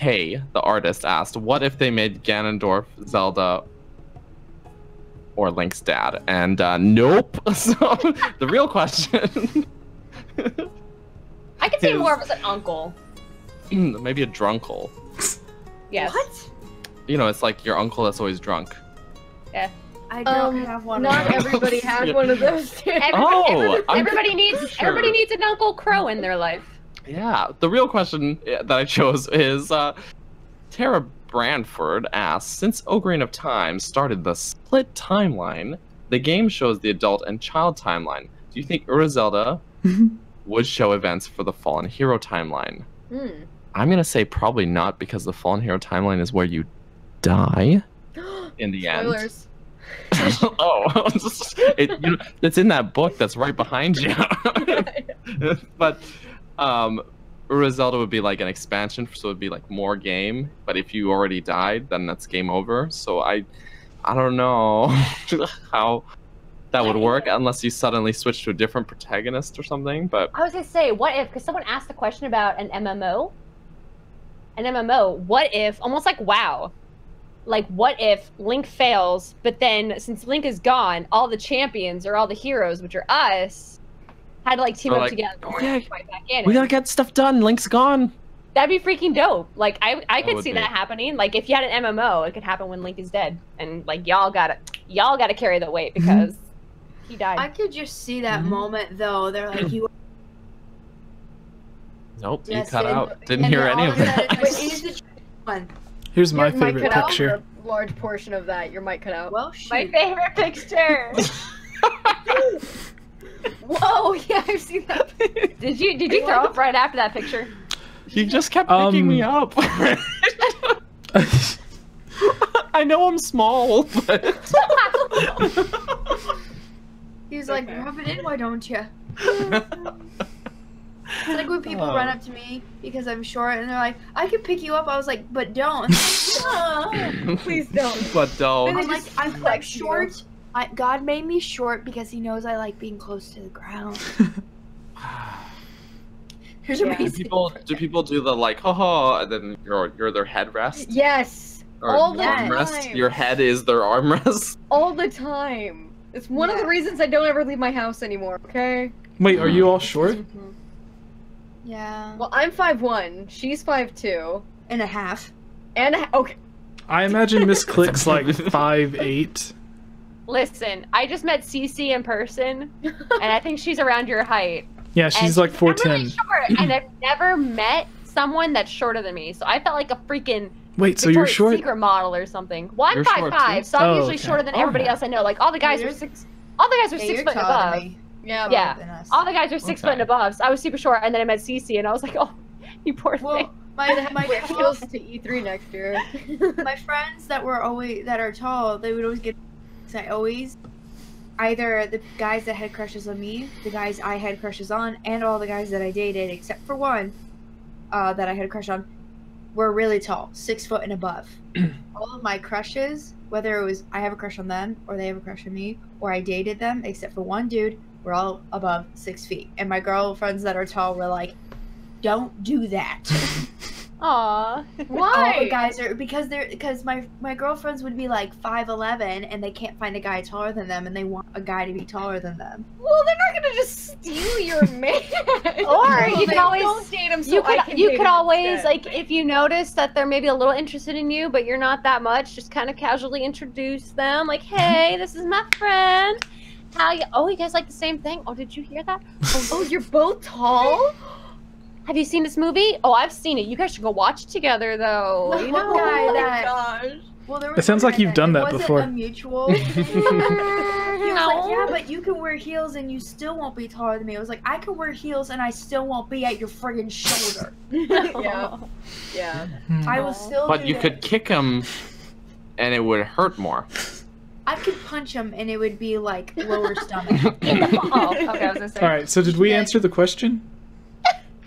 K, the artist, asked, what if they made Ganondorf Zelda or Link's dad? And nope. So the real question... I could see more of as an uncle. Maybe a drunkle. Yes. What? You know, it's like your uncle that's always drunk. Yeah. I don't have one. Not everybody has one of those. Everybody needs an Uncle Crow in their life. Yeah. The real question that I chose is Tara Branford asks, since Ocarina of Time started the split timeline, the game shows the adult and child timeline. Do you think Zelda would show events for the Fallen Hero timeline? I'm gonna say probably not, because the Fallen Hero timeline is where you die in the Spoilers. end. Oh, it's in that book that's right behind you. But Zelda would be like an expansion, so it'd be like more game. But if you already died, then that's game over. So I don't know how that would work unless you suddenly switch to a different protagonist or something. But I was gonna say, what if? Because someone asked a question about an MMO. What if? Almost like WoW. Like, what if Link fails, but then since Link is gone, all the champions or all the heroes, which are us, had to like team up together and fight back in. We gotta get stuff done. Link's gone. That'd be freaking dope. Like, I could see that happening. Like, if you had an MMO, it could happen when Link is dead, and like y'all gotta carry the weight because he died. I could just see that moment though. They're like, you. Nope, you cut out. Didn't hear any of that. Here's my favorite picture. A large portion of that. Your mic cut out. Well, shoot. My favorite picture. Whoa! Yeah, I've seen that. Did you throw up right after that picture? He just kept picking me up. I know I'm small, but He's like, rub it in, why don't you? It's like when people run up to me because I'm short and they're like, I can pick you up. I was like, but don't. Please don't. But don't. I'm like, I'm short. God made me short because he knows I like being close to the ground. Here's a do people do the like, haha, and then you're their headrest? Yes. Or all the armrest? time. Your head is their armrest? All the time. It's one of the reasons I don't ever leave my house anymore, okay? Wait, are you all short? Yeah. Well, I'm 5'1", she's 5'2". And a half. Okay. I imagine Miss Click's like 5'8". Listen, I just met Cece in person, and I think she's around your height. Yeah, she's like 4'10". I'm really short, and I've never met someone that's shorter than me, so I felt like a freaking so you're short? Secret model or something. Well, I'm You're 5'5", so I'm usually shorter than everybody else I know. Like all the guys are 6. All the guys are 6 foot and above. Yeah. All the guys are 6 foot and above. So I was super short, and then I met Cece, and I was like, oh, you poor thing. My heels to E3 next year. My friends that are tall, they would always get. I always either the guys that had crushes on me, the guys I had crushes on, and all the guys that I dated, except for one that I had a crush on, were really tall, 6 foot and above. All of my crushes, whether it was I have a crush on them, or they have a crush on me, or I dated them, except for one dude, were all above 6 feet. And my girlfriends that are tall were like, don't do that. Aww. Why? All the guys are because my girlfriends would be like 5'11" and they can't find a guy taller than them, and they want a guy to be taller than them. Well, they're not gonna just steal your man. Or you can always don't date him. You could always like, if you notice that they're maybe a little interested in you, but you're not that much, just kind of casually introduce them. Like, hey, this is my friend. How you? Oh, you guys like the same thing? Oh, did you hear that? Oh, you're both tall. Have you seen this movie? Oh, I've seen it. You guys should go watch it together, though. You know? Gosh. Well, there was It sounds like you've done that before. It wasn't a mutual thing. He was like, yeah, but you can wear heels and you still won't be taller than me. I was like, I can wear heels and I still won't be at your friggin' shoulder. Yeah. I was still. But you could kick him, and it would hurt more. I could punch him and it would be like lower stomach. Okay, I was gonna say. All right, so did we answer the question?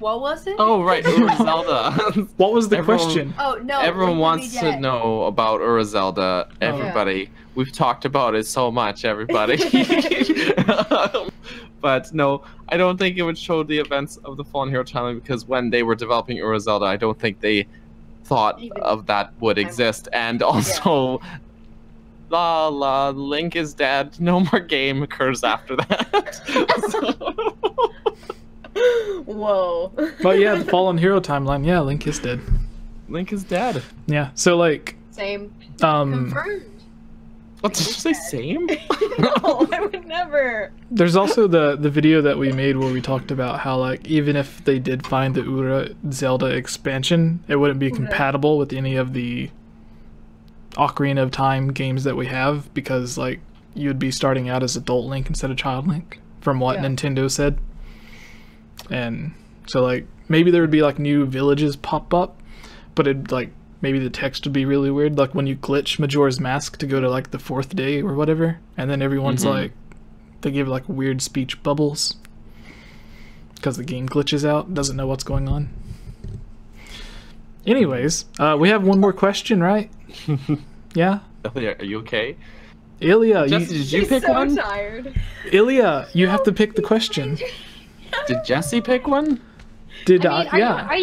What was it? Oh, right, Zelda. What was the question? Oh, no. Everyone wants to know about Zelda. Everybody. Yeah. We've talked about it so much, everybody. But no, I don't think it would show the events of the Fallen Hero timeline, because when they were developing Zelda, I don't think they thought of that would exist, and also, la la, Link is dead. No more game occurs after that. Whoa. But yeah, the Fallen Hero timeline. Yeah, Link is dead. Link is dead. Yeah. So like, Same. Confirmed. What did you say? Same? No, I would never. there's also the video that we made where we talked about how like even if they did find the Ura Zelda expansion, it wouldn't be compatible with any of the Ocarina of Time games that we have because like you'd be starting out as adult Link instead of child Link, from what Nintendo said. And so like maybe there would be like new villages pop up, but it'd like maybe the text would be really weird, like when you glitch Majora's Mask to go to like the 4th day or whatever, and then everyone's like, they give like weird speech bubbles because the game glitches out, doesn't know what's going on. Anyways, we have one more question, right? Yeah? Are you okay? Ilya, Jesse, did you pick one? Tired. Ilya, you have to pick the question. Did Jesse pick one? Did I mean, yeah. Are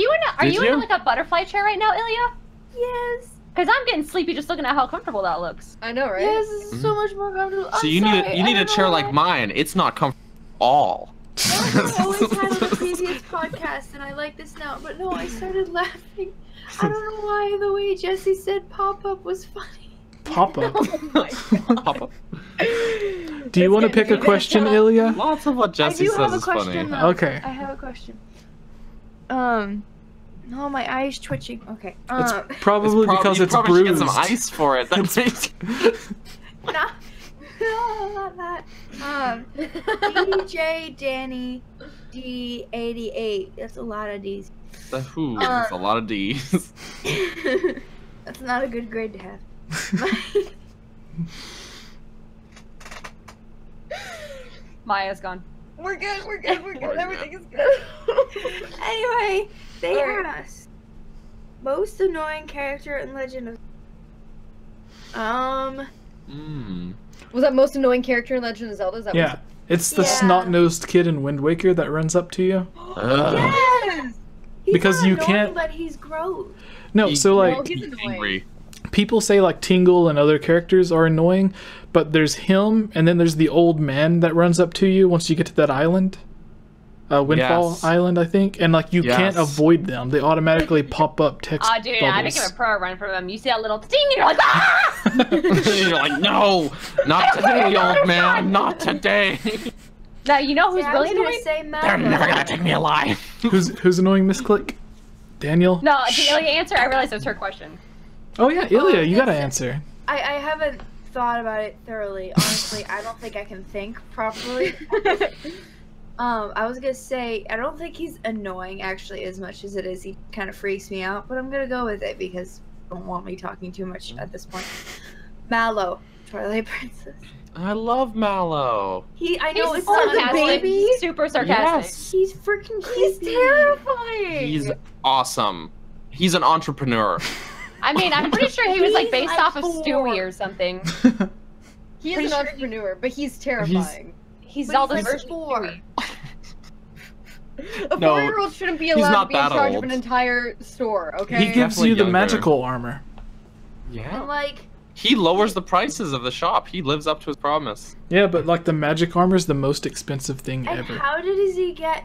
you Did in like a butterfly chair right now, Ilya? Yes. Because I'm getting sleepy just looking at how comfortable that looks. I know, right? Yes, this is so much more comfortable. So you need a chair like mine. It's not comfortable at all. I always had on the previous podcast, and I like this now. But no, I started laughing. I don't know why the way Jesse said "pop-up" was funny. Pop-up. Oh my God. Pop up. Do you want to pick a question, Ilya? Lots of what Jesse says is funny. though. Okay. I have a question. No, my eye's twitching. Okay. It's probably because it's probably should bruised. get some ice for it. That's no, not that. DJ Danny D88. That's a lot of D's. That's a lot of D's. That's not a good grade to have. Maya's gone. We're good. Everything is good. Anyway, they asked most annoying character in Legend of. Was that most annoying character in Legend of Zelda? Is that Yeah. It's the snot-nosed kid in Wind Waker that runs up to you. Yes. He's Because not you annoying, can't- But he's gross. No, so Well, like he's annoying. Angry. people say like Tingle and other characters are annoying, but there's him and then there's the old man that runs up to you once you get to that island. Windfall Yes. Island, I think, and like you can't Yes. avoid them. They automatically pop up text Oh, dude, I think bubbles. I'm a pro run from him. You see that little ding, and you're like, ah! You're like, no, not today, old man, not today. Now, you know who's See, I really was gonna annoying? say They're Mallow. never gonna take me alive. Who's annoying, Miss Click? Daniel? No, the Ilya answer, I realized it was her question. Oh yeah, Ilya, you gotta it's- answer. I haven't thought about it thoroughly. Honestly, I don't think I can think properly. I was gonna say I don't think he's annoying actually as much as it is he kind of freaks me out, but I'm gonna go with it because I don't want me talking too much at this point. Mallow, Twilight Princess. I love Mallow. I know He's it's not a sarcastic. baby. Super sarcastic. Yes. He's freaking He's creepy. terrifying. He's awesome. He's an entrepreneur. I mean, I'm pretty sure he was like He's based like off of 4. Stewie or something. He is Pretty an sure entrepreneur, but he's terrifying. He's But Zelda's he's like version of 4. Stewie. A No, 4-year-old shouldn't be he's allowed not to be in that charge old. of an entire store, okay? He gives Definitely you the younger. magical armor. Yeah. And like, He lowers the prices of the shop. He lives up to his promise. Yeah, but like the magic armor is the most expensive thing and ever. how does he get?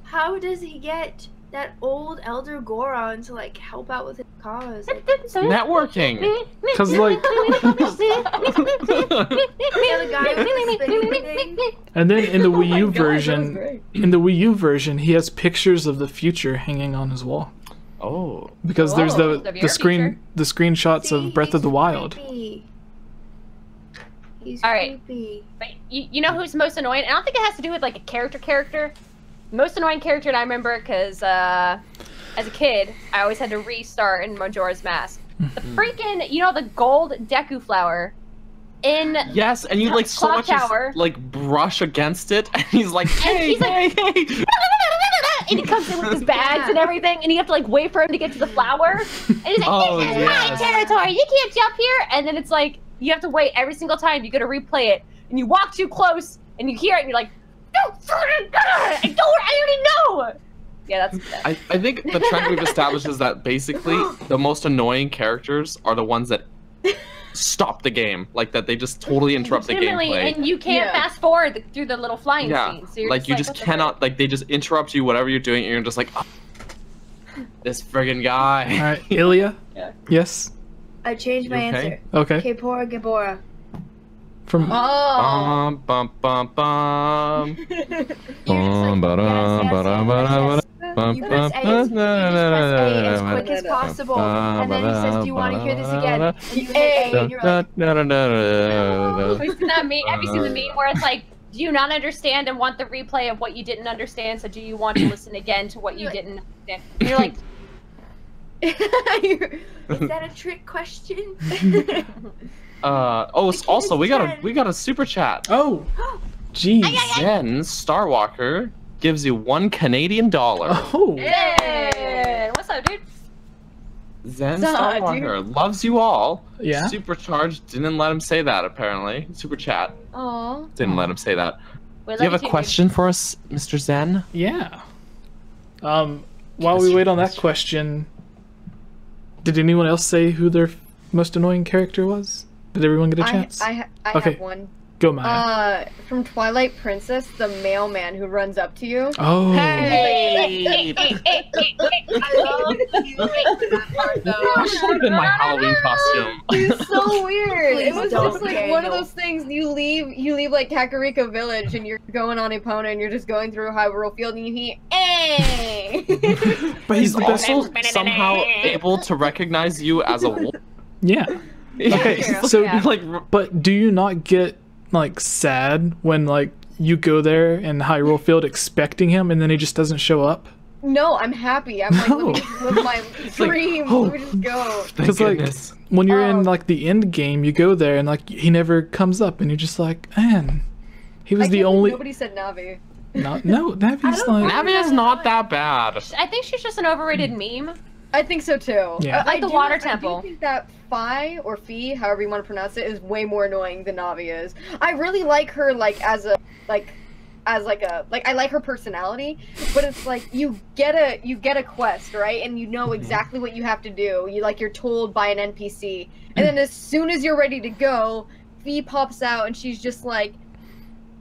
How does he get that old Elder Goron to like help out with his cause? Like, Networking. Cause like, yeah, the guy with the spinning thing. and then in the Wii U Oh my God, that was version, great. in the Wii U version, he has pictures of the future hanging on his wall. Oh. Because there's Whoa, the VR screenshots See, of Breath of he's the Wild. creepy. He's All right. creepy. But you know who's most annoying? I don't think it has to do with like a character. Most annoying character that I remember because as a kid, I always had to restart in Majora's Mask. The freaking, you know, the gold Deku flower in Yes, and you like so Clock much as, Tower. like brush against it, and he's like, hey, he's like- hey. and he comes in with his bags and everything, and you have to like wait for him to get to the flower. And he's like, Oh, "This is yes. my territory. You can't jump here." And then it's like you have to wait every single time. You got to replay it, and you walk too close, and you hear it, and you're like, "No, I already know." Yeah, that's. I think the trend we've established is that basically the most annoying characters are the ones that stop the game, like that they just totally interrupt the gameplay. And you can't fast forward through the little flying scenes. So like you just cannot, like they just interrupt you, whatever you're doing, and you're just like, oh, this friggin' guy. All right, Ilya. Yeah. Yes. I changed my answer. Okay. Kapora Gabora. From. Bum bum bum bum. Bum ba-dum. You press A as quick as possible, and then he says, "Do you want to hear this again?" And you hit A, and you're like, Have you seen that meme? Have you seen the meme where it's like, do you not understand and want the replay of what you didn't understand? So do you want to listen again to what you didn't understand? And you're like, is that a trick question? Also we got a super chat. Oh, jeez. Zen Starwalker gives you $1 Canadian. Oh. hey, what's up, dude? Zen Starwalker loves you all. Yeah. Supercharged didn't let him say that apparently. Super chat Aw. didn't let him say that. Do you have a question for us, Mr. Zen? Yeah. While we wait on that question, did anyone else say who their most annoying character was? Did everyone get a chance? I Okay. have one. Go, Maya. From Twilight Princess, the mailman who runs up to you. Oh. Hey. I love you. That should have been my Halloween costume. He's so weird. It was don't, just like Daniel. one of those things. You leave like Kakariko Village, and you're going on Epona, and you're just going through Hyrule Field, and you hear, "Eh." But He's the best. also somehow able to recognize you as a wolf. Yeah. Okay, so like, but do you not get like sad when like you go there in Hyrule Field expecting him and then he just doesn't show up? No, I'm happy. I'm like, let me just live my dream. oh, Let me just go. Because like when you're in like the end game, you go there and like he never comes up, and you're just like, man, he was the only. Nobody said Navi. No, Navi's like. Navi is not that bad. I think she's just an overrated meme. I think so too. Yeah. Like the water temple. I do think that Fi or Fi, however you want to pronounce it, is way more annoying than Navi is. I really like her like I like her personality, but it's like you get a quest, right? And you know exactly what you have to do. You're told by an NPC. And then as soon as you're ready to go, Fi pops out and she's just like,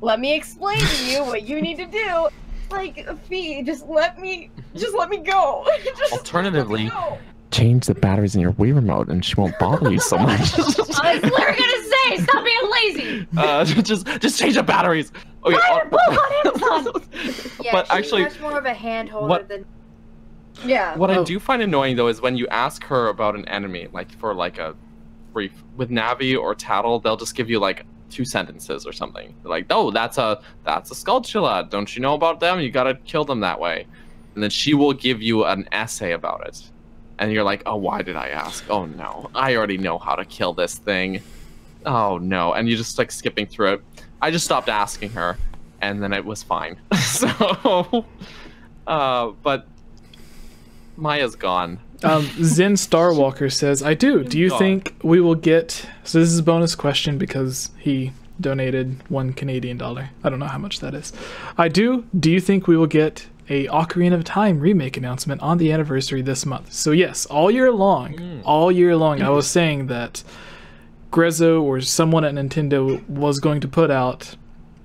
"Let me explain to you what you need to do." Like, Fi, just let me go. Alternatively, change the batteries in your Wii remote and she won't bother you so much. I was literally gonna say, stop being lazy. Just change the batteries. Okay, Buy your book on Amazon. Yeah, but she's actually, much more of a hand holder than. Yeah. what I do find annoying though is when you ask her about an enemy, like for like a brief with Navi or Tattle, they'll just give you like 2 sentences or something. They're like, "Oh, that's a Skulltula. Don't you know about them? You gotta kill them that way." And then she will give you an essay about it. And you're like, "Oh, why did I ask? Oh no, I already know how to kill this thing. Oh no." And you're just like skipping through it. I just stopped asking her, and then it was fine. So, but Maya's gone. Zen Starwalker says, "I do. Do you think we will get?" So this is a bonus question because he donated $1 Canadian. I don't know how much that is. I do. Do you think we will get a Ocarina of Time remake announcement on the anniversary this month? So yes, all year long, I was saying that Grezzo or someone at Nintendo was going to put out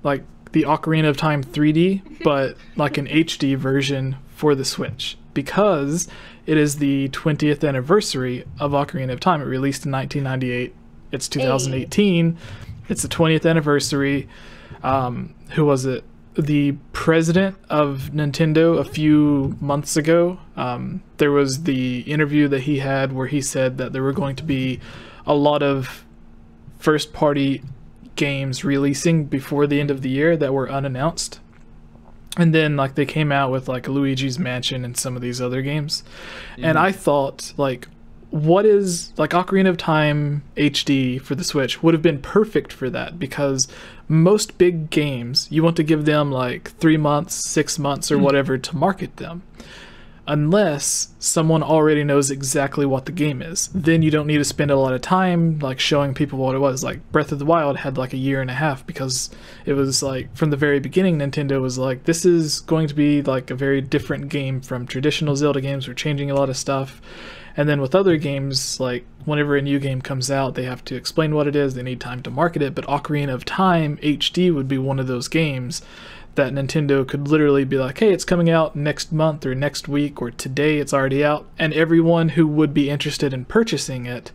like the Ocarina of Time 3D, but like an HD version for the Switch, because it is the 20th anniversary of Ocarina of Time. It released in 1998. It's 2018. It's the 20th anniversary. Who was it? The president of Nintendo a few months ago, there was the interview that he had where he said that there were going to be a lot of first-party games releasing before the end of the year that were unannounced. And then like they came out with like Luigi's Mansion and some of these other games. And I thought like, what is like Ocarina of Time HD for the Switch would have been perfect for that, because most big games you want to give them like 3 months, 6 months or whatever to market them. unless someone already knows exactly what the game is. Then you don't need to spend a lot of time like showing people what it was. Like Breath of the Wild had like a year and a half because it was like from the very beginning Nintendo was like, this is going to be like a very different game from traditional Zelda games. We're changing a lot of stuff. And then with other games, like whenever a new game comes out, they have to explain what it is, they need time to market it. But Ocarina of Time HD would be one of those games that Nintendo could literally be like, hey, it's coming out next month or next week or today it's already out, and everyone who would be interested in purchasing it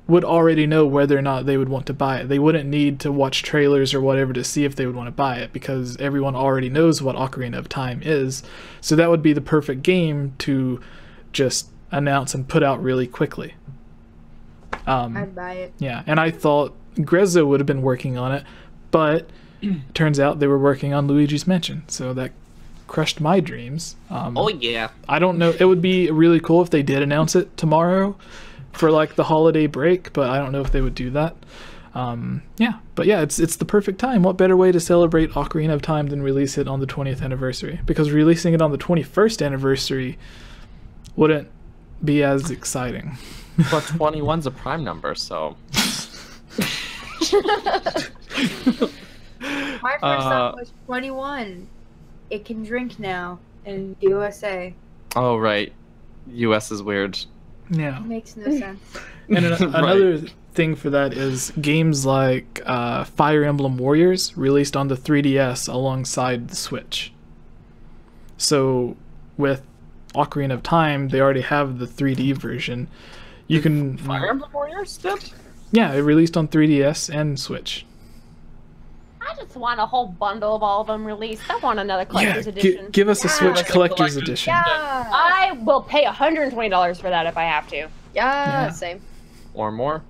would already know whether or not they would want to buy it. They wouldn't need to watch trailers or whatever to see if they would want to buy it because everyone already knows what Ocarina of Time is. So that would be the perfect game to just announce and put out really quickly. I'd buy it. Yeah, and I thought Grezzo would have been working on it, but turns out they were working on Luigi's Mansion, so that crushed my dreams. Oh yeah. I don't know. It would be really cool if they did announce it tomorrow for like the holiday break, but I don't know if they would do that. Yeah, but yeah, it's the perfect time. What better way to celebrate Ocarina of Time than release it on the 20th anniversary? Because releasing it on the 21st anniversary wouldn't be as exciting. But 21's a prime number, so. My first song was 21. It can drink now in USA. Oh right, US is weird. Yeah. It makes no sense. And another thing for that is games like Fire Emblem Warriors released on the 3DS alongside the Switch. So with Ocarina of Time, they already have the 3D version. You can Fire Emblem Warriors did? Yeah, it released on 3DS and Switch. I just want a whole bundle of all of them released. I want another collector's edition. Give us a Switch Like a collector's edition. Yeah. I will pay $120 for that if I have to. Yeah, same. Or more.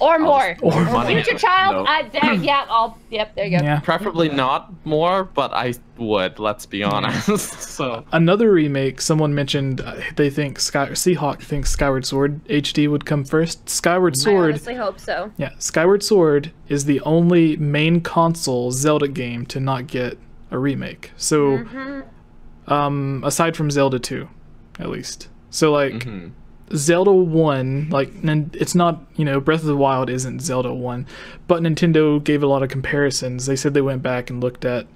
Or more. Or money. Future child, No. yep, there you go. Yeah. Preferably not more, but I would, let's be honest. So Another remake, someone mentioned they think Seahawk thinks Skyward Sword HD would come first. Skyward I Sword, honestly hope so. yeah, Skyward Sword is the only main console Zelda game to not get a remake. So, aside from Zelda 2, at least. So like Zelda 1, like, it's not, you know, Breath of the Wild isn't Zelda 1, but Nintendo gave a lot of comparisons. They said they went back and looked at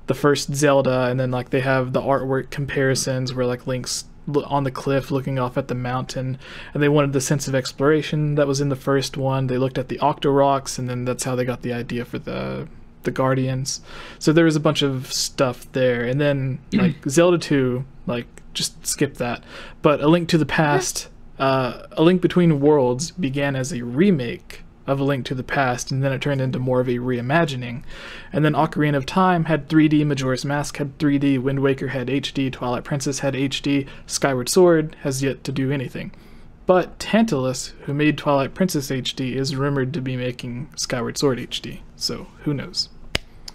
the first Zelda, and then, like, they have the artwork comparisons where, like, Link's on the cliff looking off at the mountain, and they wanted the sense of exploration that was in the first one. They looked at the Octorocks, and then that's how they got the idea for the Guardians. So there was a bunch of stuff there, and then, like, Zelda 2, like, just skip that. But A Link to the Past... A Link Between Worlds began as a remake of A Link to the Past, and then it turned into more of a reimagining. And then Ocarina of Time had 3D, Majora's Mask had 3D, Wind Waker had HD, Twilight Princess had HD, Skyward Sword has yet to do anything. But Tantalus, who made Twilight Princess HD, is rumored to be making Skyward Sword HD, so who knows.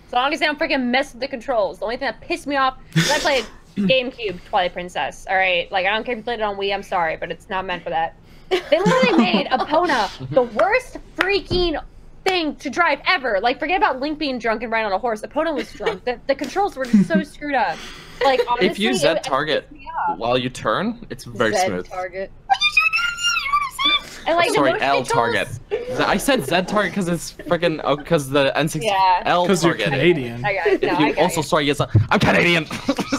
As long as they don't freaking mess with the controls. The only thing that pissed me off is I played GameCube Twilight Princess. Alright, like, I don't care if you played it on Wii, I'm sorry, but it's not meant for that. They literally made Epona the worst freaking thing to drive ever. Like, forget about Link being drunk and riding on a horse. Epona was drunk. The controls were just so screwed up. Like, honestly, if you Z target while you turn, it's very smooth. Target. And like Sorry, the L controls, target. I said Z target because it's freaking because the N6 Yeah. L Because you're target. Canadian. I got it. No, If I you got also it. sorry, yes, I'm Canadian.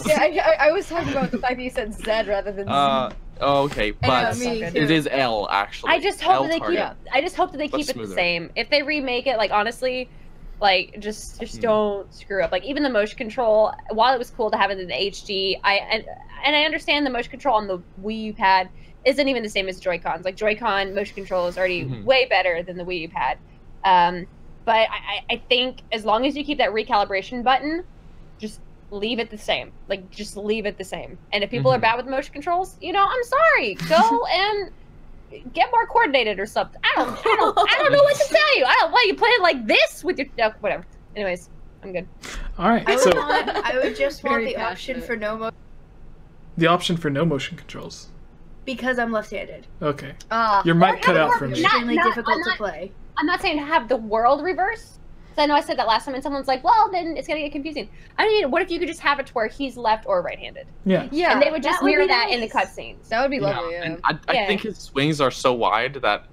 Yeah, I was talking about the fact that you said Z rather than Z. Okay, but me it too. is L actually. I just hope L that they target. keep. I just hope that they But keep it smoother. the same. If they remake it, like honestly, like just don't screw up. Like even the motion control, while it was cool to have it in the HD, I understand the motion control on the Wii U pad isn't even the same as Joy-Cons. Like Joy-Con motion control is already way better than the Wii U pad. But I think as long as you keep that recalibration button, just leave it the same. Like just leave it the same. And if people are bad with motion controls, you know, I'm sorry. Go and get more coordinated or something. I don't know what to tell you. Why you play it like this with your whatever. Anyways, I'm good. All right, I so would just want Very the option passionate. for no motion the option for no motion controls. because I'm left-handed. Okay. Ah. Your mic cut out for me. Extremely Not- difficult I'm to not- play. I'm not saying to have the world reverse. So I know I said that last time, and someone's like, "Well, then it's gonna get confusing." I mean, what if you could just have it to where he's left or right-handed? Yeah. Yeah. And they would just That would mirror be that in the nice. cutscenes. That would be lovely. Yeah. And I think Yeah. his swings are so wide that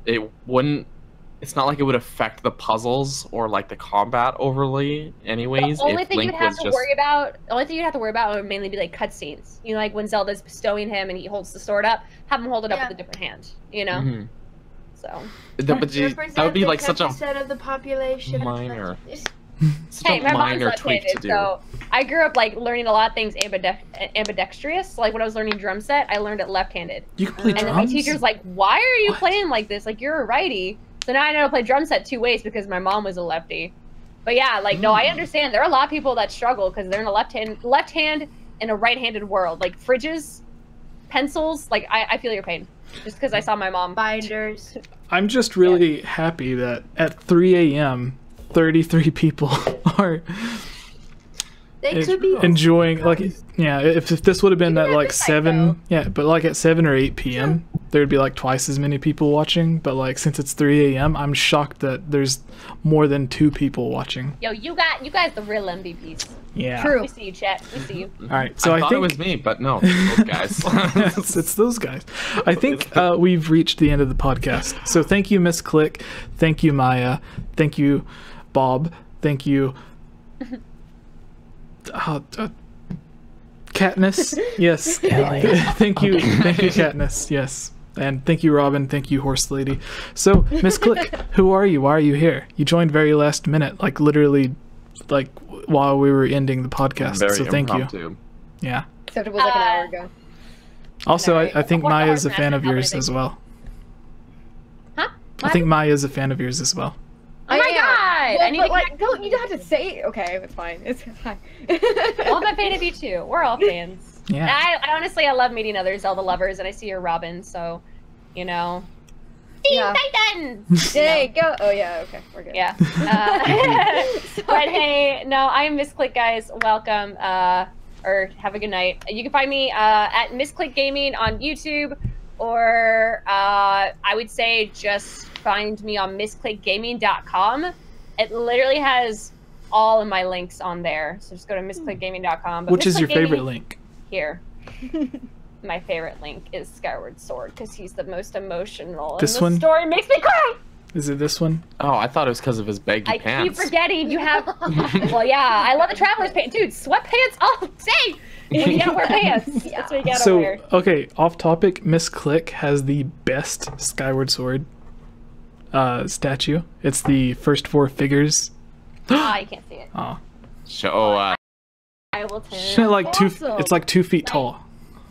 it wouldn't. It's not like it would affect the puzzles or like the combat overly. Anyways, The only if thing Link you'd have was to just worry about, would mainly be like cutscenes. You know, like when Zelda's bestowing him and he holds the sword up, have him hold it up Yeah. with a different hand. You know, Mhm. so. But gee, that would be like such a 10% of the population. minor, such Hey, a my mom's minor tweak to left-handed, do. so I grew up like learning a lot of things ambidextrous. Like when I was learning drum set, I learned it left-handed. You can play And then my drums? teacher's like, "Why are you What? playing like this? Like you're a righty." So now I know to play drum set 2 ways because my mom was a lefty. But yeah, like no, I understand. There are a lot of people that struggle because they're in a left hand in a right-handed world. Like fridges, pencils. Like I feel your pain, just because I saw my mom. Binders. I'm just really happy that at 3 a.m., 33 people are They could be enjoying, like, yeah, if this would have been You at can have like the 7, psycho. yeah, but like at 7 or 8 p.m., there'd be like twice as many people watching. But like since it's 3 a.m., I'm shocked that there's more than 2 people watching. Yo, you guys the real MVPs. Yeah. True. We see you, chat. We see you. All right, so I I thought think it was me, but no, those guys. it's those guys. I think we've reached the end of the podcast. So thank you, Miss Click. Thank you, Maya. Thank you, Bob. Thank you, Katniss. Yes. Thank you, Katniss. Yes. And thank you, Robin. Thank you, Horse Lady. So, Miss Click, who are you? Why are you here? You joined very last minute, like literally, like while we were ending the podcast. Very So thank you. impromptu. Yeah. Except it was like an hour ago. Also, Alright. I think What Maya's a horse fan match of and yours how as many well. Huh? I think Maya's a fan of yours as well. Oh my god! Well, I need but to like, don't you have to say? Okay, it's fine. It's fine. Well, I'm a fan of you too. We're all fans. Yeah. And I honestly, I love meeting other Zelda lovers, and I see you're Robin, so, you know. Teen Yeah. Titans! There you go. Oh yeah. Okay, we're good. Yeah. But hey, no, I'm Miss Click, guys. Welcome. Or have a good night. You can find me at Miss Click Gaming on YouTube, or I would say just find me on MissClickGaming.com. It literally has all of my links on there, so just go to MissClickGaming.com. But Which is Miss your Click favorite Gaming- link? Here. My favorite link is Skyward Sword because he's the most emotional. This and the one? story makes me cry. Is it this one? Oh, I thought it was because of his baggy I pants. keep forgetting you have. Well, yeah, I love the traveler's pants, dude. Sweatpants all day. When you gotta wear pants, that's what you gotta So, wear. okay, off topic, Miss Click has the best Skyward Sword statue. It's the first 4 figures. Ah, you can't see it. Oh. Show, I will turn. Isn't it like Awesome. it's like 2 feet tall.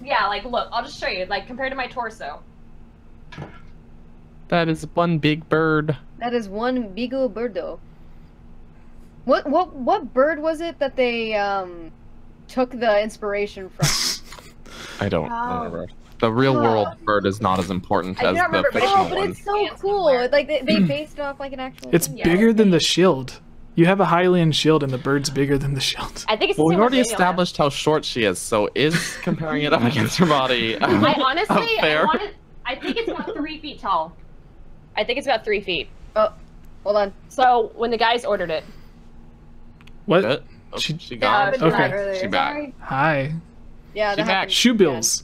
Yeah, like look, I'll just show you. Like compared to my torso. that is one big bird. That is one bigo birdo. What bird was it that they took the inspiration from? I don't Oh. remember. The real world bird is not as important I do as not the remember, but fictional Oh, but one. it's so Yeah, cool. somewhere. Like they based it off like an actual. It's thing. Yeah. bigger than the shield. You have a Hylian shield and the bird's bigger than the shield. I think it's. Well, the we've same with already Daniel. established how short she is, so is comparing it up against her body. I honestly, fair. I think it's about 3 feet tall. I think it's about 3 feet. Oh, hold on. So when the guys ordered it, What? Good. Oh, She- she Yeah, gone. but Okay. not earlier. She back. Sorry. Hi. Yeah, She that back. happened. Shoe bills.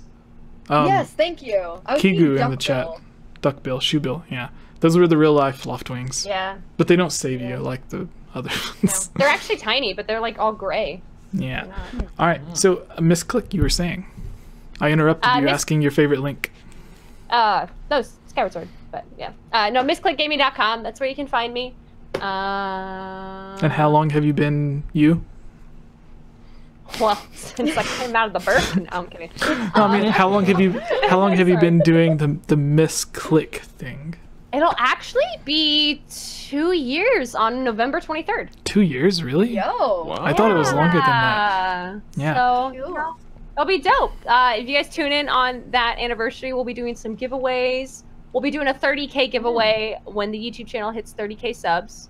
Yes, thank you. I was thinking Kigu in the chat. duckbill. Duckbill, shoe bill, yeah. Those were the real life loft wings. yeah, But they don't save you like the other ones. they're actually tiny, but they're like all gray. Yeah. They're not- Alright, so Miss Click, you were saying. I interrupted you Miss- asking your favorite link. No, Skyward Sword, but yeah. No, MissClickGaming.com. That's where you can find me. And how long have you been you? Well, since I came out of the birth. No, I'm kidding. No, I mean, how long have you been doing the Miss Click thing? It'll actually be 2 years on November 23rd. 2 years, really? Yo. Wow. I thought it was longer than that. Yeah. So, Cool. it'll be dope. If you guys tune in on that anniversary, we'll be doing some giveaways. We'll be doing a 30K giveaway when the YouTube channel hits 30K subs.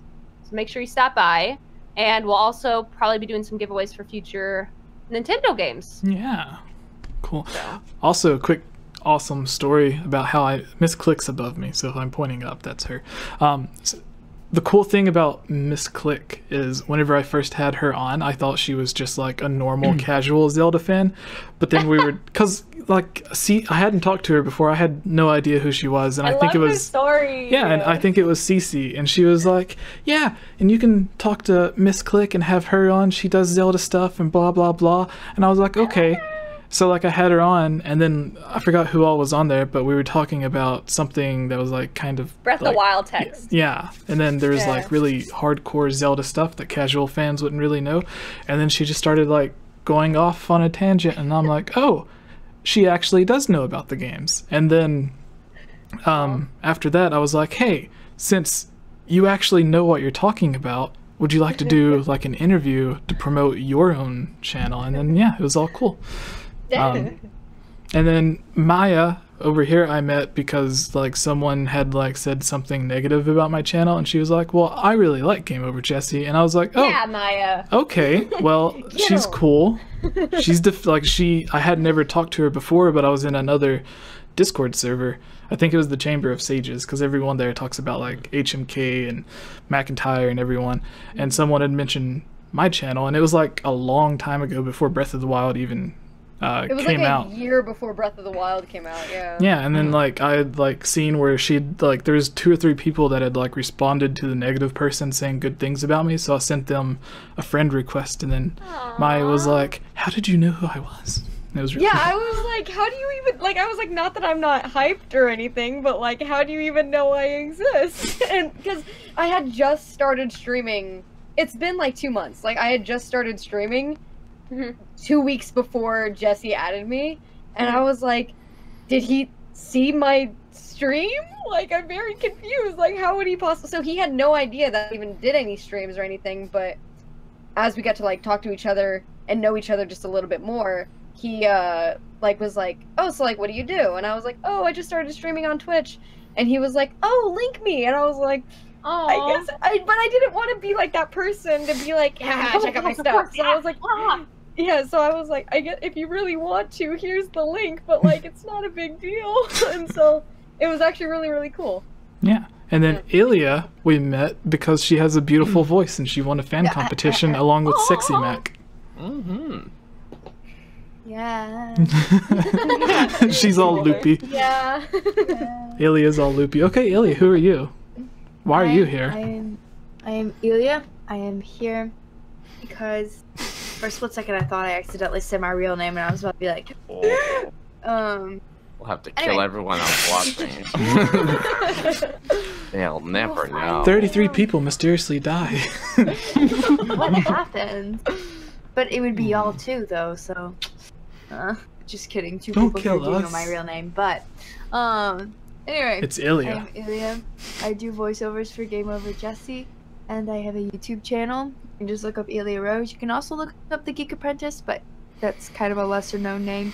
So make sure you stop by. And we'll also probably be doing some giveaways for future Nintendo games. Yeah. Cool. So. Also, a quick awesome story about how Miss Click's above me, so if I'm pointing up, that's her. the cool thing about Miss Click is whenever I first had her on, I thought she was just like a normal casual Zelda fan, but then we were, because like, see, I hadn't talked to her before. I had no idea who she was, and I think it was her story. Yeah, and I think it was Cece, and she was like, yeah, and you can talk to Miss Click and have her on. She does Zelda stuff and blah blah blah. And I was like, okay. So like I had her on, and then I forgot who all was on there, but we were talking about something that was like kind of Breath of the Wild text. Yeah, and then there's like really hardcore Zelda stuff that casual fans wouldn't really know, and then she just started like going off on a tangent, and I'm like, oh, she actually does know about the games. And then after that, I was like, hey, since you actually know what you're talking about, would you like to do like an interview to promote your own channel? And then yeah, it was all cool. And then Maya over here I met because like someone had like said something negative about my channel, and she was like, well, I really like GameOverJesse, and I was like, oh yeah, Maya, okay, well, she's cool. She's I had never talked to her before, but I was in another Discord server. I think it was the Chamber of Sages, because everyone there talks about like HMK and McIntyre and everyone, and someone had mentioned my channel, and it was like a long time ago before Breath of the Wild even it was came like out. a year before Breath of the Wild came out, yeah. Yeah, and then like I had like seen where she'd like there's 2 or 3 people that had like responded to the negative person saying good things about me, so I sent them a friend request, and then Maya was like, how did you know who I was? And it was really I was like, how do you even, like, I was like, not that I'm not hyped or anything, but like, how do you even know I exist? And because I had just started streaming, it's been like 2 months, like I had just started streaming 2 weeks before Jesse added me, and I was like, did he see my stream? Like, I'm very confused. Like, how would he possibly? So he had no idea that I even did any streams or anything, but as we got to like talk to each other and know each other just a little bit more, he like was like, oh, so like what do you do? And I was like, oh, I just started streaming on Twitch. And he was like, oh, link me. And I was like, oh, I guess but I didn't want to be like that person to be like, yeah, check out my stuff. So I was like, yeah, so I was like, I guess if you really want to, here's the link, but like it's not a big deal. And so it was actually really, really cool. Yeah. And then Ilya we met because she has a beautiful voice, and she won a fan competition along with Sexy Mac. Yeah. She's all loopy. Yeah. Ilya's all loopy. Okay, Ilya, who are you? Why are you here? I am Ilya. I am here because for a split second I thought I accidentally said my real name, and I was about to be like, We'll have to kill everyone else watching. They'll never know. 33 people mysteriously die. what happened? But it would be y'all too, though. So, just kidding. 2 Don't people kill here do know us. my real name, but anyway, It's Ilya. I'm Ilya. I do voiceovers for GameOverJesse, and I have a YouTube channel. You can just look up Ilya Rose. You can also look up The Geek Apprentice, but that's kind of a lesser known name.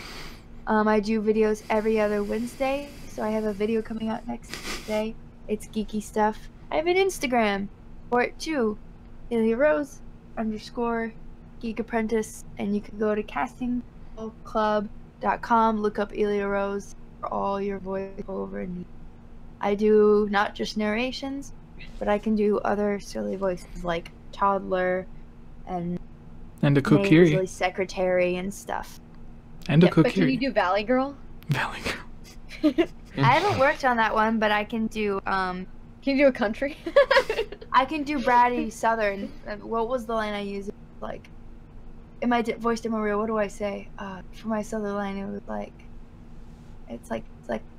I do videos every other Wednesday, so I have a video coming out next Wednesday. It's geeky stuff. I have an Instagram for it too, Ilya Rose _ Geek Apprentice, and you can go to castingclub.com, look up Ilya Rose for all your voiceover needs. I do not just narrations, but I can do other silly voices like toddler and a Kokiri. secretary and stuff. And a But can you Kokiri. do Valley Girl? Valley Girl. I haven't worked on that one, but I can do Can you do a country? I can do bratty southern. What was the line I used? Like, in my voice demo reel, what do I say? For my southern line, it was like, it's like,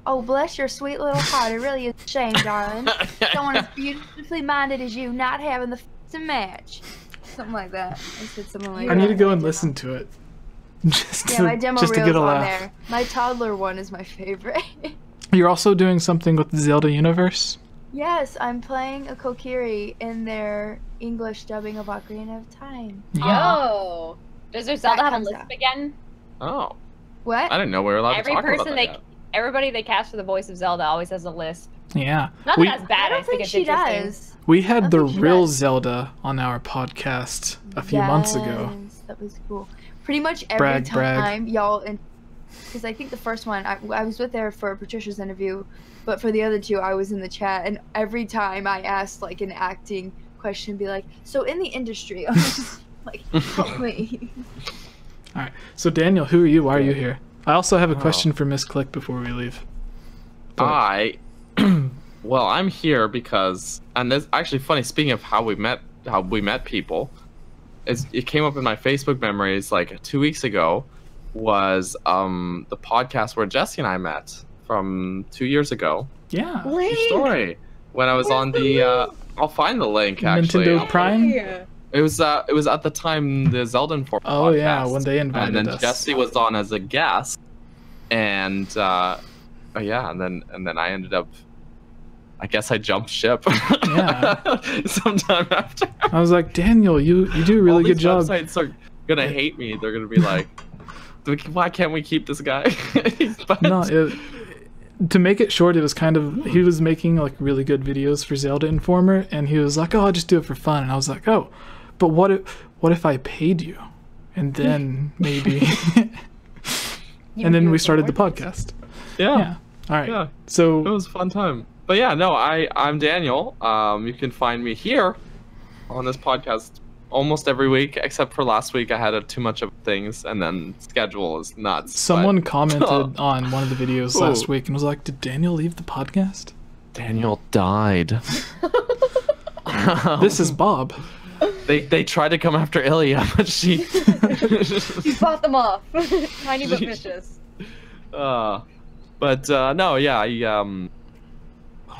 oh, bless your sweet little heart. It really is a shame, darling. Someone as beautifully minded as you not having the to match. Something like that. I said something like I that. need to go and listen to it. Just Yeah, to, my demo just to reel's get a on laugh. there. My toddler one is my favorite. You're also doing something with the Zelda universe? Yes, I'm playing a Kokiri in their English dubbing of Ocarina of Time. Yo! Does their Zelda have a comes lisp out. again? Oh, What? I didn't know we were allowed Every to talk person about they, that yet. everybody they cast for the voice of Zelda always has a lisp. Yeah. Not We- that that's bad. I I, don't think think it's she interesting. does. We had I the think she real does. Zelda on our podcast a few months ago. Yes, that was cool. Pretty much every Brag, brag. time y'all because I think the first one I was with there for Patricia's interview, but for the other two I was in the chat, and every time I asked like an acting question, be like, so in the industry, I was just like, help me. All right. So Daniel, who are you? Why are you here? I also have a question for Miss Click before we leave. Well, I'm here because, and this actually funny. Speaking of how we met people, it came up in my Facebook memories like 2 weeks ago. Was the podcast where Jesse and I met from 2 years ago. Yeah. True story. When I was on the, I'll find the link actually. Nintendo Prime. Yeah. It was at the time the Zelda Informer Oh podcast, yeah, when they invited and then us. Jesse was on as a guest, and and then I ended up. I guess I jumped ship. Yeah. Sometime after. I was like, Daniel, you do a really good job. Websites are gonna hate me. They're gonna be like, why can't we keep this guy? But No, to make it short, it was kind of, he was making like really good videos for Zelda Informer, and he was like, oh, I'll just do it for fun. And I was like, oh, but what if I paid you? And then maybe. And then we started the podcast. yeah. All right. Yeah. It So was a fun time. But yeah, no, I'm Daniel. You can find me here on this podcast almost every week, except for last week I had too much of things, and then schedule is nuts. someone but- commented on one of the videos last week and was like, did Daniel leave the podcast? Daniel died. This is Bob. They tried to come after Ilya, but she. You fought them off. Tiny but vicious. But no, yeah,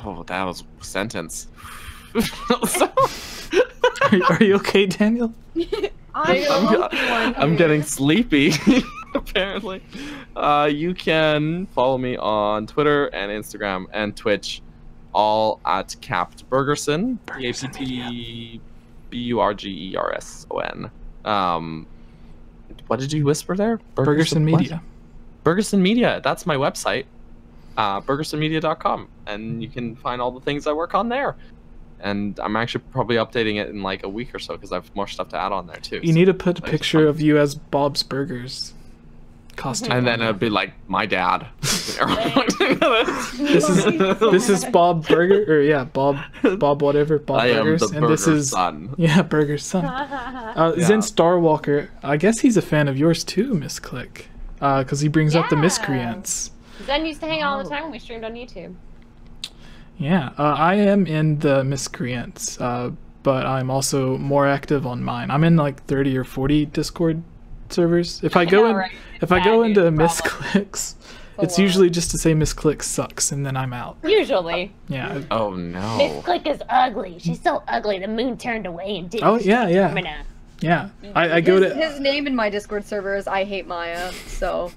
oh, that was a sentence. Are you okay, Daniel? I'm getting sleepy, apparently. You can follow me on Twitter and Instagram and Twitch, all at Capt Bergerson, BAPTBURGERSON. What did you whisper there? Bergerson what? Media. Bergerson Media. That's my website, bergersonmedia.com, and you can find all the things I work on there. And I'm actually probably updating it in like a week or so because I have more stuff to add on there too. You need to put a picture of you as Bob's Burgers costume. And then it'd be like my dad. This is Bob Burger, or yeah, Bob whatever, Bob I am Burgers, the and this burger is son. yeah, Burger's son. Zen Starwalker, I guess he's a fan of yours too, Miss Click, because he brings up the Yeah. miscreants. Zen used to hang out all the time when we streamed on YouTube. Yeah, I am in the miscreants, but I'm also more active on mine. I'm in like 30 or 40 Discord servers. If I go know, in, right? if I go Bad into news, misclicks, it's usually just to say misclick sucks, and then I'm out. Usually. Yeah. Oh no. Miss Click is ugly. She's so ugly. The moon turned away and didn't. Oh yeah, yeah, yeah. I go to. His name in my Discord server is I Hate Maya, so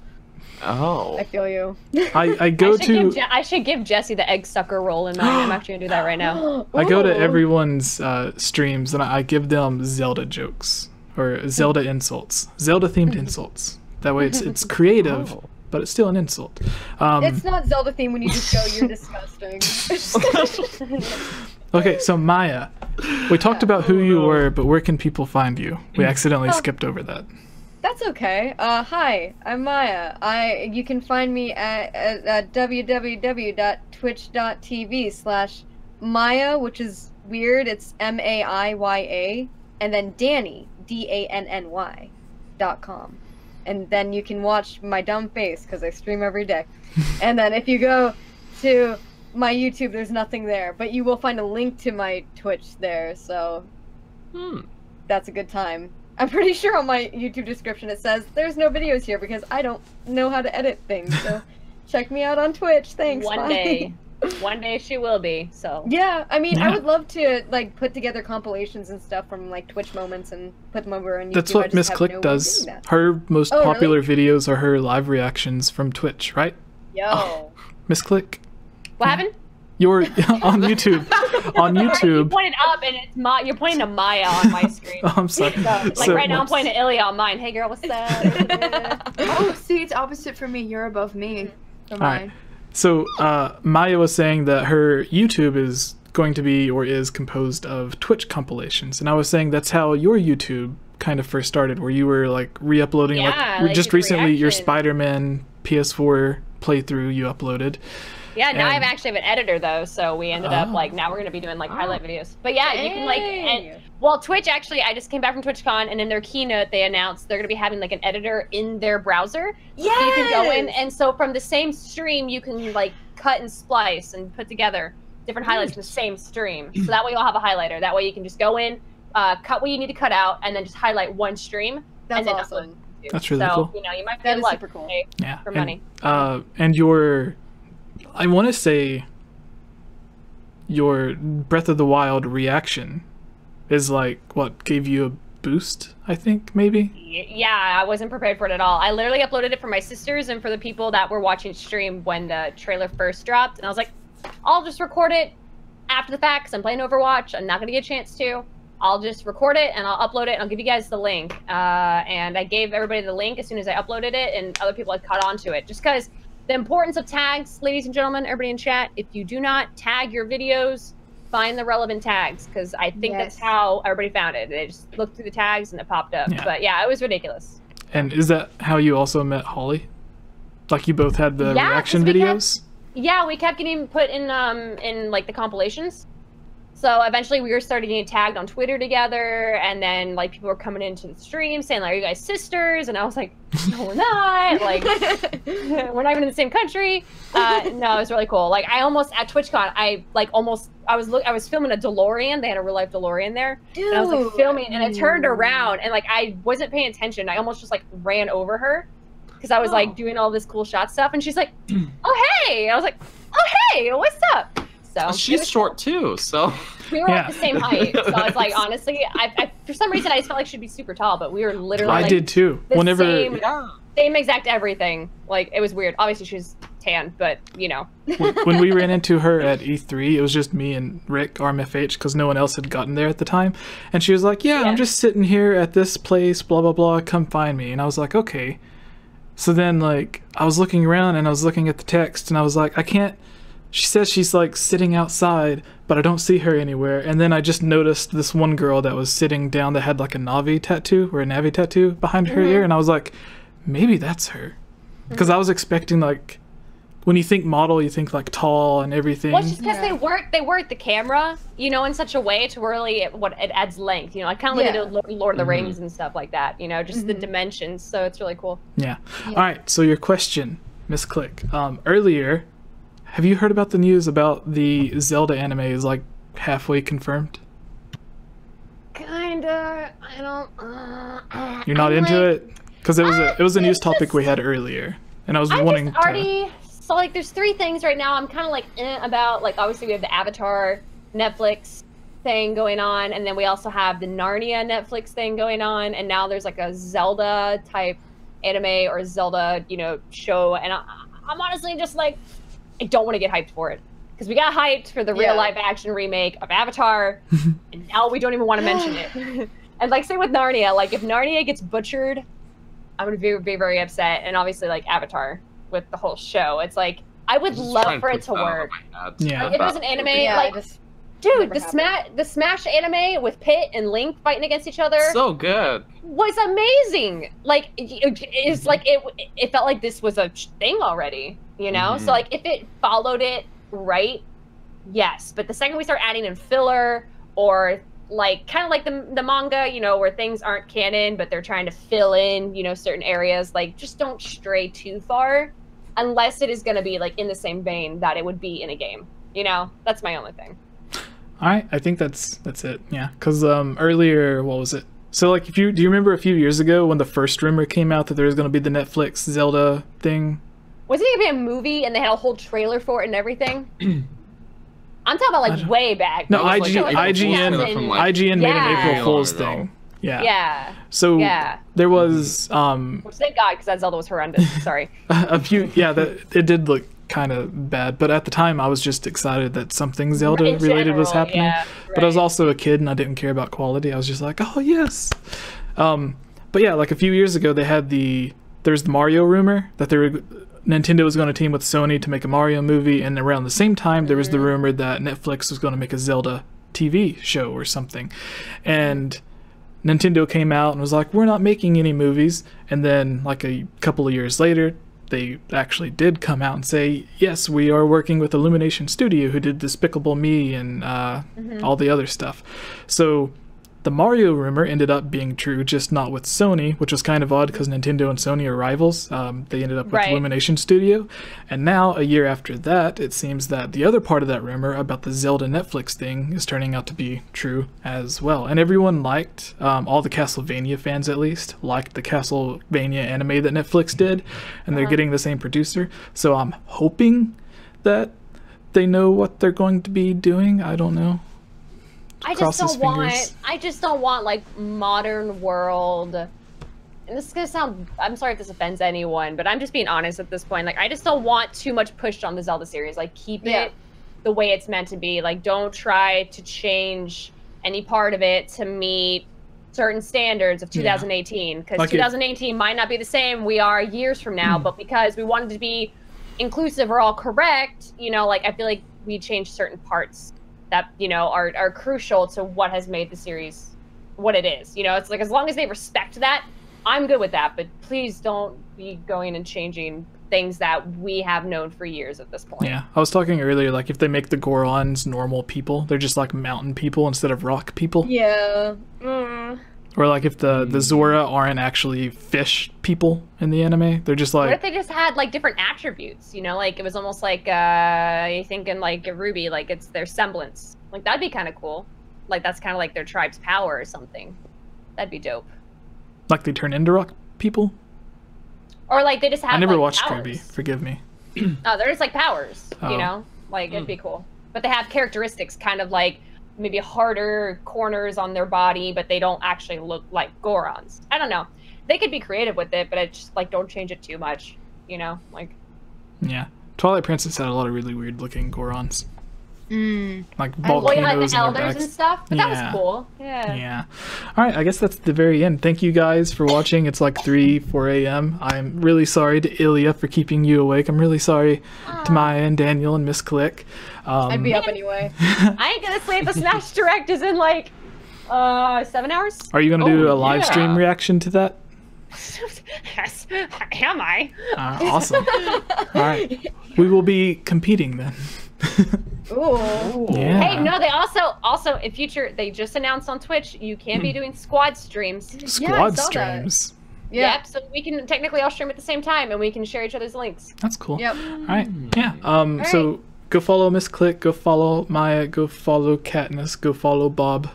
Oh. I feel you. I go to. I should give Jesse the egg sucker role in mine. I'm actually gonna do that right now. I go to Ooh. everyone's streams and I give them Zelda jokes or Zelda insults, Zelda themed insults. That way it's creative, but it's still an insult. It's not Zelda theme when you just go, you're disgusting. Okay, so Maya, we talked about who you were, but where can people find you? We accidentally skipped over that. That's okay. Hi, I'm Maya. You can find me at www.twitch.tv/Maya, which is weird. It's MAIYA, and then Danny, DANNY.com. And then you can watch my dumb face because I stream every day. And then if you go to my YouTube, there's nothing there, but you will find a link to my Twitch there. So that's a good time. I'm pretty sure on my YouTube description it says there's no videos here because I don't know how to edit things. So check me out on Twitch. Thanks. One bye. day she will be. So Yeah, I mean, Yeah. I would love to like put together compilations and stuff from like Twitch moments and put them over on YouTube. That's I what just Miss have Click no way of does. doing that. Her most Oh, really? popular videos are her live reactions from Twitch, right? Yo. Miss Click, what happened? you're on YouTube. On You YouTube. pointed up and it's you're pointing to Maya on my screen. Oh, I'm sorry. So, like right now I'm pointing to Ilya on mine. Hey girl, what's up? Oh, see, it's opposite for me. You're above me. For All right. mine. So Maya was saying that her YouTube is going to be or is composed of Twitch compilations, and I was saying that's how your YouTube kind of first started, where you were like re-uploading Yeah, like like just your recently your reactions. Spider-Man PS4 playthrough you uploaded. Yeah, now I actually have an editor though, so we ended up like now we're gonna be doing like highlight videos. But yeah, you can like well, Twitch actually, I just came back from TwitchCon, and in their keynote they announced they're gonna be having like an editor in their browser. Yes! So you can go in, and so from the same stream you can like cut and splice and put together different highlights from the same stream. So that way you'll have a highlighter. That way you can just go in, cut what you need to cut out, and then just highlight one stream. That's and then awesome. That's really cool. You know, you might That be is lucky super cool. Yeah. for money. And your, I want to say, your Breath of the Wild reaction is like what gave you a boost, I think, maybe? Yeah, I wasn't prepared for it at all. I literally uploaded it for my sisters and for the people that were watching stream when the trailer first dropped, and I was like, I'll just record it after the fact because I'm playing Overwatch. I'm not going to get a chance to. I'll just record it and I'll upload it and I'll give you guys the link. And I gave everybody the link as soon as I uploaded it, and other people had caught on to it. Just because the importance of tags, ladies and gentlemen, everybody in chat, if you do not tag your videos, find the relevant tags, because I think that's how everybody found it. They just looked through the tags and it popped up. Yeah. But yeah, it was ridiculous. And is that how you also met Holly? Like you both had the reaction videos? Yeah, we kept getting put in like the compilations. So eventually we were starting getting tagged on Twitter together, and then like people were coming into the stream saying like, "Are you guys sisters?" And I was like, "No, we're not. Like, we're not even in the same country." No, it was really cool. Like I almost at TwitchCon, I was filming a DeLorean. They had a real life DeLorean there, Dude. and I was like filming, and it turned around, and like I wasn't paying attention. I almost just like ran over her because I was like doing all this cool shot stuff, and she's like, "Oh hey!" I was like, "Oh hey, what's up?" So she's short too, so we were at the same height. So I was like, honestly, I for some reason I just felt like she'd be super tall, but we were literally I like, did too. the Whenever same exact everything. Like it was weird. Obviously she was tan, but you know. when we ran into her at E3, it was just me and Rick, RMFH, because no one else had gotten there at the time. And she was like, yeah, I'm just sitting here at this place, blah, blah, blah, come find me. And I was like, okay. So then, like, I was looking around and I was looking at the text and I was like, I can't. She says she's like sitting outside, but I don't see her anywhere. And then I just noticed this one girl that was sitting down that had like a Navi tattoo or a Navi tattoo behind her ear. And I was like, maybe that's her. Because I was expecting like, when you think model, you think like tall and everything. Well, it's just because they work the camera, you know, in such a way to really it adds length, you know, like kind of like Lord of the Rings and stuff like that, you know, just the dimensions. So it's really cool. Yeah. All right. So your question, Miss Click. Earlier, have you heard about the news about the Zelda anime is like halfway confirmed? Kinda. I don't. You're not into it? Because it was a news topic we had earlier, and I was wanting to. So like, there's 3 things right now. I'm kind of like about like obviously we have the Avatar Netflix thing going on, and then we also have the Narnia Netflix thing going on, and now there's like a Zelda type anime or Zelda, you know, show, and I'm honestly just like, I don't want to get hyped for it because we got hyped for the real live action remake of Avatar, and now we don't even want to mention it. And like same with Narnia, like if Narnia gets butchered, I'm gonna be very upset. And obviously like Avatar with the whole show, it's like I would love for it to work. Yeah, if it was an anime, like dude, the Smash anime with Pit and Link fighting against each other, so good, was amazing. Like it's like it felt like this was a thing already, you know. So like if it followed it right, yes. But the second we start adding in filler or like kind of like the manga, you know, where things aren't canon but they're trying to fill in, you know, certain areas, like just don't stray too far unless it is going to be like in the same vein that it would be in a game, you know. That's my only thing. All right, I think that's it. Yeah, because earlier, what was it? So like, do you remember a few years ago when the first rumor came out that there was going to be the Netflix Zelda thing? Wasn't it going to be a movie and they had a whole trailer for it and everything? I'm talking about like way back. No, IGN made an April Fool's thing. Yeah. Yeah. So there was which thank God, because that Zelda was horrendous. Sorry. a few. Yeah, it did look kind of bad, but at the time I was just excited that something Zelda related was happening. Yeah, but I was also a kid and I didn't care about quality. I was just like, oh yes. But yeah, like a few years ago they had there's the Mario rumor that Nintendo was going to team with Sony to make a Mario movie, and around the same time there was the rumor that Netflix was going to make a Zelda TV show or something. And Nintendo came out and was like, we're not making any movies. And then like a couple of years later, they actually did come out and say, yes, we are working with Illumination Studio, who did Despicable Me and all the other stuff. So the Mario rumor ended up being true, just not with Sony, which was kind of odd because Nintendo and Sony are rivals. They ended up with Illumination Studio. And now, a year after that, it seems that the other part of that rumor about the Zelda Netflix thing is turning out to be true as well. And everyone liked, all the Castlevania fans at least, liked the Castlevania anime that Netflix did. And they're getting the same producer. So I'm hoping that they know what they're going to be doing. I don't know. I just don't want like modern world, and this is gonna sound, I'm sorry if this offends anyone, but I'm just being honest at this point. Like, I just don't want too much pushed on the Zelda series. Like, keep it the way it's meant to be. Like, don't try to change any part of it to meet certain standards of 2018, because like 2018 might not be the same we are years from now, but because we wanted to be inclusive or all correct, you know, like, I feel like we changed certain parts that, you know, are crucial to what has made the series what it is. You know, it's like, as long as they respect that, I'm good with that, but please don't be going and changing things that we have known for years at this point. Yeah, I was talking earlier, like, if they make the Gorons normal people, they're just like mountain people instead of rock people. Yeah. Or like if the Zora aren't actually fish people in the anime, they're just like... What if they just had like different attributes, you know, like it was almost like, you thinking like a Ruby, like it's their semblance. Like, that'd be kind of cool. Like, that's kind of like their tribe's power or something. That'd be dope. Like they turn into rock people? Or like they just have, I never like, watched powers. Kirby, forgive me. Oh, they're just like powers, you know? Like, it'd be cool. But they have characteristics, kind of like maybe harder corners on their body, but they don't actually look like Gorons. I don't know. They could be creative with it, but I just, like, don't change it too much, you know? Like... Yeah. Twilight Princess had a lot of really weird looking Gorons. Like volcanoes like the elders backs. and stuff, but that was cool. Yeah. All right, I guess that's the very end. Thank you guys for watching. It's like 4 a.m. I'm really sorry to Ilya for keeping you awake. I'm really sorry to Maya and Daniel and Miss Click. I'd be up anyway. I ain't gonna sleep. The Smash Direct is in like 7 hours. Are you gonna do a live stream reaction to that? Yes, am I? Awesome. All right, we will be competing then. Ooh. Yeah. Hey, no, they also in future, they just announced on Twitch, you can be doing squad streams. Squad streams. Yeah. Yep, so we can technically all stream at the same time and we can share each other's links. That's cool. Yep. All right. Yeah. So go follow Miss Click, go follow Maya, go follow Katniss, go follow Bob.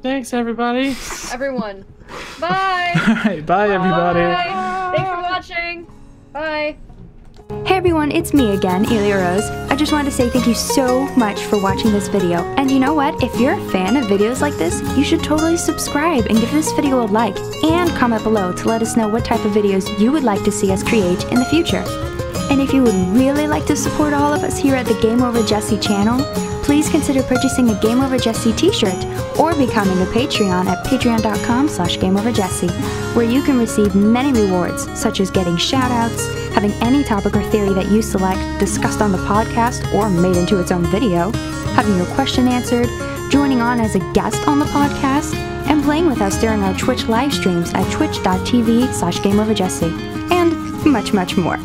Thanks, everybody. Everyone. Bye. All right. Bye, everybody. Bye. Thanks for watching. Bye. Hey everyone, it's me again, Ilya Rose. I just wanted to say thank you so much for watching this video. And you know what? If you're a fan of videos like this, you should totally subscribe and give this video a like and comment below to let us know what type of videos you would like to see us create in the future. And if you would really like to support all of us here at the GameOverJesse channel, please consider purchasing a GameOverJesse t-shirt or becoming a Patreon at patreon.com/GameOverJesse, where you can receive many rewards, such as getting shoutouts, having any topic or theory that you select discussed on the podcast or made into its own video, having your question answered, joining on as a guest on the podcast, and playing with us during our Twitch live streams at twitch.tv/GameOverJesse, and much, much more.